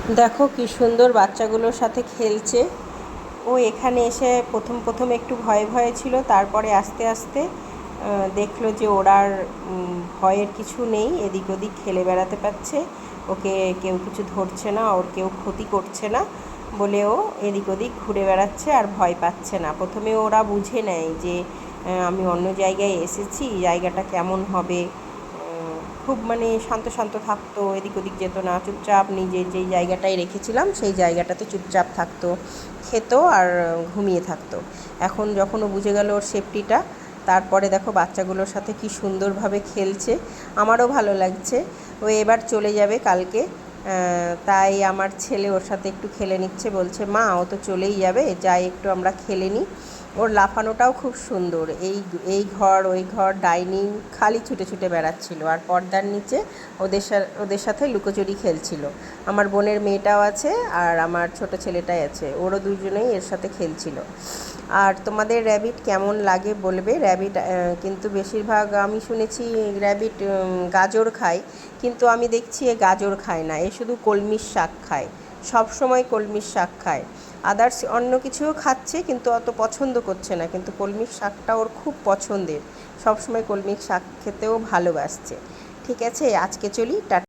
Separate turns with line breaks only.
দেখো কি সুন্দর বাচ্চাগুলোর সাথে খেলছে। ও এখানে এসে প্রথম প্রথম একটু ভয়ে ভয়ে ছিল, তারপরে আস্তে আস্তে দেখলো যে ওর আর ভয়ের কিছু নেই, এদিক ওদিক খেলে বেড়াতে পারছে। ওকে কেউ কিছু ধরছে না, ওর কেউ ক্ষতি করছে না বলে ও এদিক ওদিক ঘুরে বেড়াচ্ছে আর ভয় পাচ্ছে না। প্রথমে ওরা বুঝে নেয় যে আমি অন্য জায়গায় এসেছি, জায়গাটা কেমন হবে। খুব মানে শান্ত শান্ত থাকতো, এদিক ওদিক যেত না, চুপচাপ নিজের যেই জায়গাটায় রেখেছিলাম সেই জায়গাটাতে চুপচাপ থাকতো, খেত আর ঘুমিয়ে থাকতো। এখন যখন ও বুঝে গেল ওর সেফটিটা, তারপরে দেখো বাচ্চাগুলোর সাথে কি সুন্দরভাবে খেলছে। আমারও ভালো লাগছে। ও এবার চলে যাবে কালকে, তাই আমার ছেলে ওর সাথে একটু খেলে নিচ্ছে, বলছে মা ও তো চলেই যাবে, যাই একটু আমরা খেলে নিই। ওর লাফানোটাও খুব সুন্দর, এই এই ঘর ওই ঘর ডাইনিং খালি ছুটে ছুটে বেড়াচ্ছিল, আর পর্দার নিচে ওদের সাথে লুকোচুরি খেলছিল। আমার বোনের মেয়েটাও আছে আর আমার ছোট ছেলেটাই আছে, ওরও দুজনেই এর সাথে খেলছিল। আর তোমাদের র্যাবিট কেমন লাগে বলবে। র্যাবিট কিন্তু বেশিরভাগ আমি শুনেছি র্যাবিট গাজর খায়, কিন্তু আমি দেখছি এ গাজর খায় না, এ শুধু কলমির শাক খায়। সব সময় কলমির শাক খায়, আদার্স অন্য কিছুও খাচ্ছে কিন্তু অত পছন্দ করছে না, কিন্তু কলমির শাকটা ওর খুব পছন্দের। সব সময় কলমির শাক খেতেও ভালোবাসছে। ঠিক আছে, আজকে চলি, টাটা।